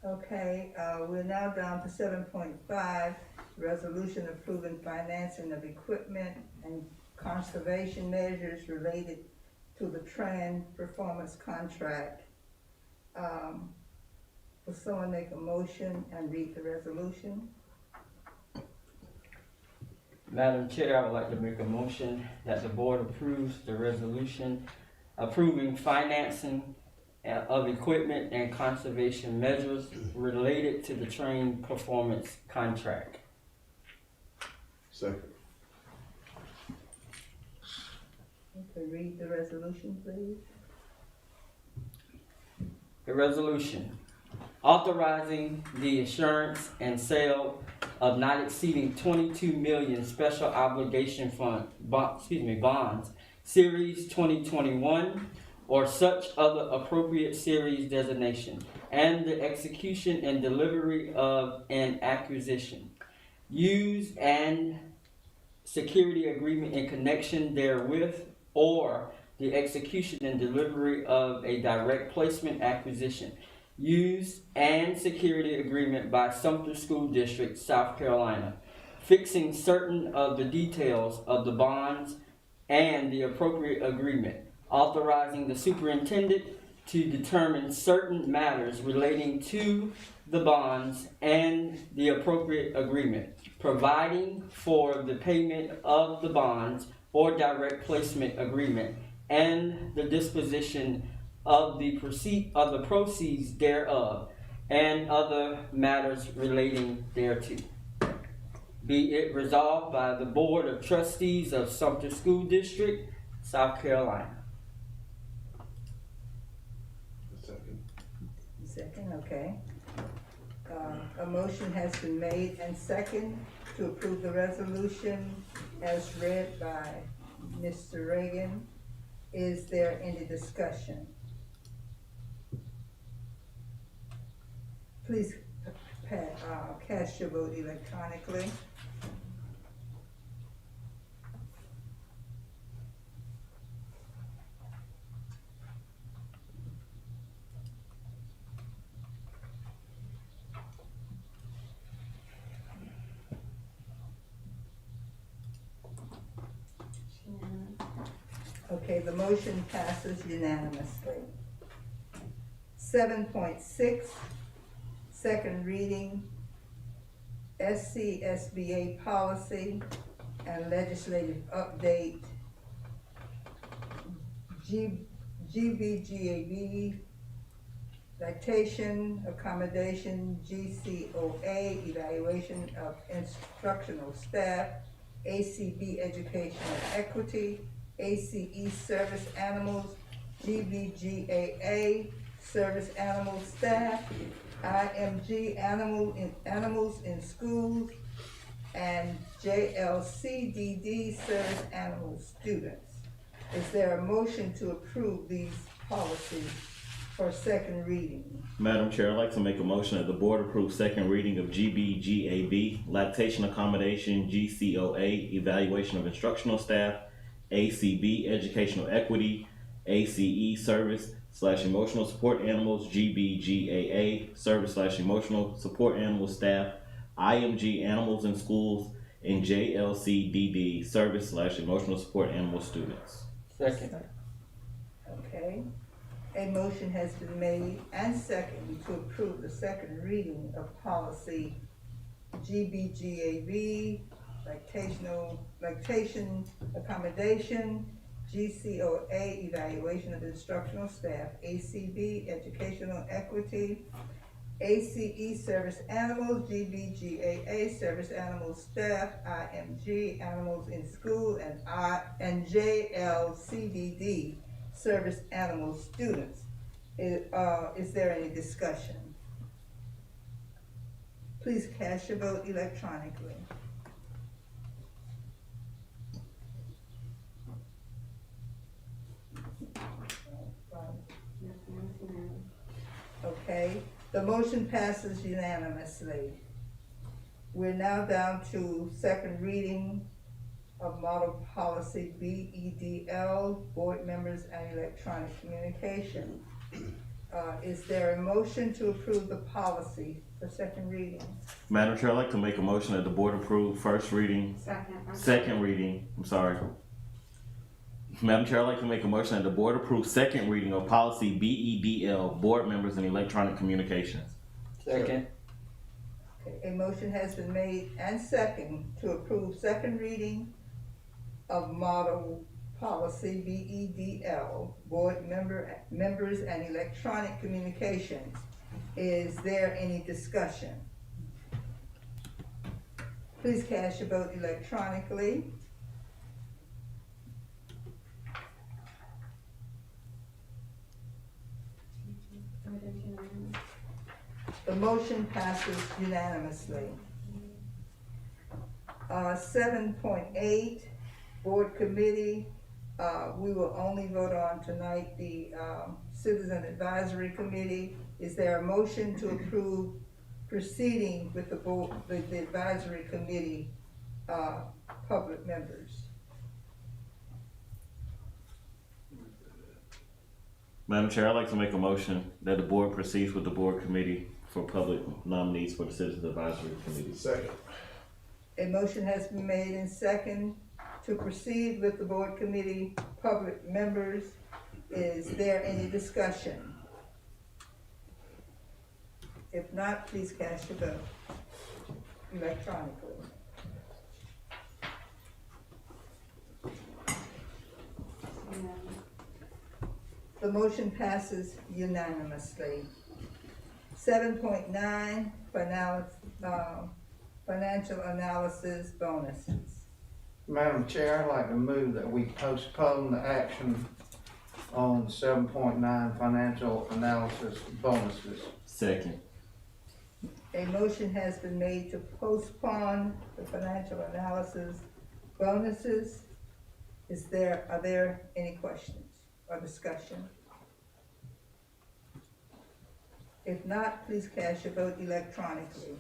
Okay, we're now down to 7.5, resolution approving financing of equipment and conservation measures related to the trend performance contract. Will someone make a motion and read the resolution? Madam Chair, I would like to make a motion that the board approves the resolution approving financing of equipment and conservation measures related to the train performance contract. Second. Okay, read the resolution, please. The resolution authorizing the issuance and sale of not exceeding 22 million special obligation bonds, series 2021, or such other appropriate series designation, and the execution and delivery of an acquisition, use and security agreement in connection therewith, or the execution and delivery of a direct placement acquisition, use and security agreement by Sumter School District, South Carolina, fixing certain of the details of the bonds and the appropriate agreement, authorizing the superintendent to determine certain matters relating to the bonds and the appropriate agreement, providing for the payment of the bonds or direct placement agreement and the disposition of the proceeds thereof, and other matters relating thereto. Be it resolved by the Board of Trustees of Sumter School District, South Carolina. Second. Second, okay. A motion has been made and second to approve the resolution as read by Mr. Reagan. Is there any discussion? Please cast your vote electronically. Okay, the motion passes unanimously. 7.6, second reading, SCSBA policy and legislative update, GBGAB, lactation, accommodation, GCOA, evaluation of instructional staff, ACB, educational equity, ACE, service animals, GBGAA, service animal staff, IMG, animals in schools, and JLCDD, service animal students. Is there a motion to approve these policies for second reading? Madam Chair, I'd like to make a motion that the board approve second reading of GBGAB, lactation accommodation, GCOA, evaluation of instructional staff, ACB, educational equity, ACE, service/emotional support animals, GBGAA, service/emotional support animal staff, IMG, animals in schools, and JLCDD, service/emotional support animal students. Second. Okay. A motion has been made and seconded to approve the second reading of policy GBGAB, lactation accommodation, GCOA, evaluation of instructional staff, ACB, educational equity, ACE, service animals, GBGAA, service animal staff, IMG, animals in school, and JLCDD, service animal students. Is there any discussion? Please cast your vote electronically. Okay, the motion passes unanimously. We're now down to second reading of model policy BEDL, board members and electronic communication. Is there a motion to approve the policy for second reading? Madam Chair, I'd like to make a motion that the board approve second reading, I'm sorry. Madam Chair, I'd like to make a motion that the board approve second reading of policy BEDL, board members and electronic communications. Second. Okay, a motion has been made and second to approve second reading of model policy BEDL, board members and electronic communications. Is there any discussion? Please cast your vote electronically. The motion passes unanimously. 7.8, board committee, we will only vote on tonight the Citizen Advisory Committee. Is there a motion to approve proceeding with the board, with the advisory committee, public members? Madam Chair, I'd like to make a motion that the board proceeds with the board committee for public nominees for the Citizens Advisory Committee. Second. A motion has been made and second to proceed with the board committee public members. Is there any discussion? If not, please cast your vote electronically. The motion passes unanimously. 7.9, financial analysis bonuses. Madam Chair, I'd like to move that we postpone the action on 7.9 financial analysis bonuses. Second. A motion has been made to postpone the financial analysis bonuses. Are there any questions or discussion? If not, please cast your vote electronically.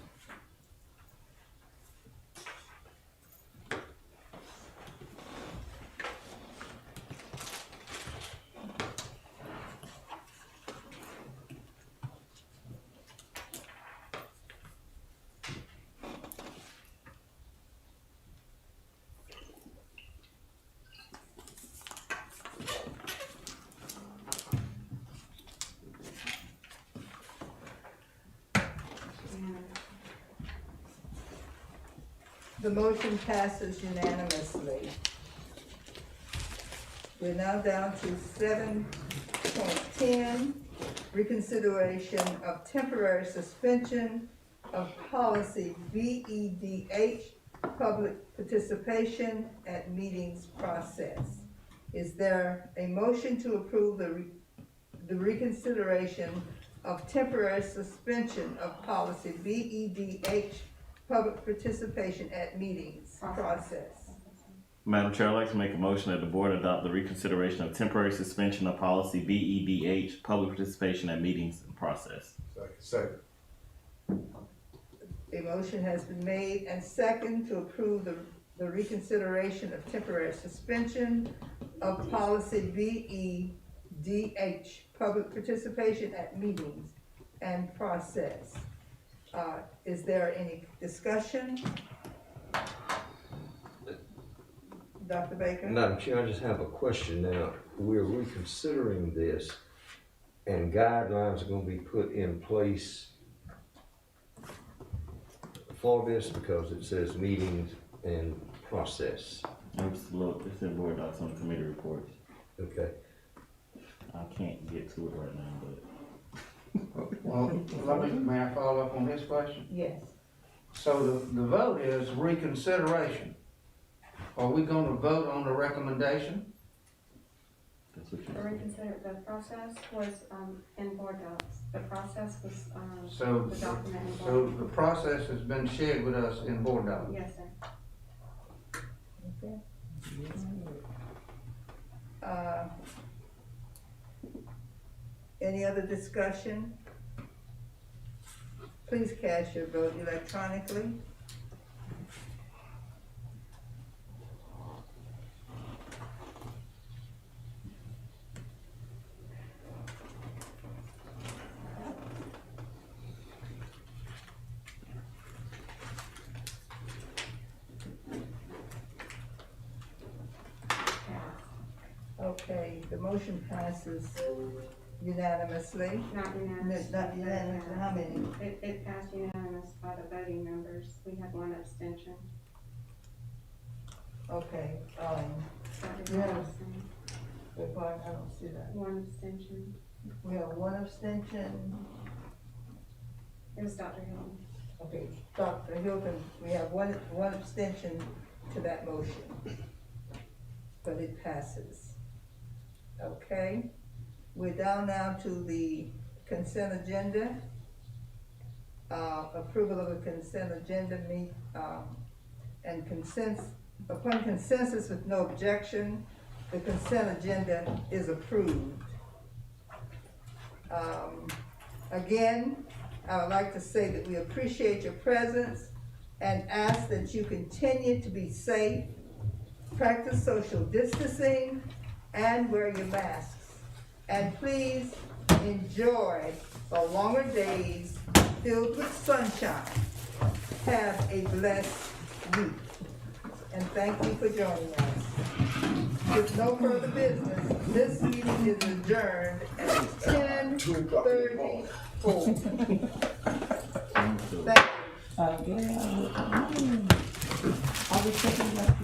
The motion passes unanimously. We're now down to 7.10, reconsideration of temporary suspension of policy BEDH, public participation at meetings process. Is there a motion to approve the reconsideration of temporary suspension of policy BEDH, public participation at meetings process? Madam Chair, I'd like to make a motion that the board adopt the reconsideration of temporary suspension of policy BEDH, public participation at meetings and process. Second. A motion has been made and second to approve the reconsideration of temporary suspension of policy BEDH, public participation at meetings and process. Is there any discussion? Dr. Baker? Madam Chair, I just have a question now. We're reconsidering this, and guidelines are gonna be put in place for this because it says meetings and process. Look, it's in board docs on the committee reports. Okay. I can't get to it right now, but. Well, may I follow up on his question? Yes. So the vote is reconsideration. Are we gonna vote on the recommendation? That's what The you're saying. the process was, in board docs. The process was, So, the document in so board. the process has been shared with us in board docs. Yes, sir. Okay. Any other discussion? Please cast your vote electronically. Okay, the motion passes unanimously. Not unanimous. Not unanimous, how many? It passed unanimous by the voting members. We had one abstention. Okay, Dr. Yeah. Johnson, wait, pardon, I don't see that. one abstention. We have one abstention. It was Dr. Hilton. Okay, Dr. Hilton, we have one abstention to that motion. But it passes. Okay, we're down now to the consent agenda. Approval of the consent agenda, and upon consensus with no objection, the consent agenda is approved. Again, I would like to say that we appreciate your presence and ask that you continue to be safe, practice social distancing, and wear your masks. And please enjoy the longer days filled with sunshine. Have a blessed week. And thank you for joining us. With no further business, this meeting is adjourned at 10:34. Thank you. I was thinking about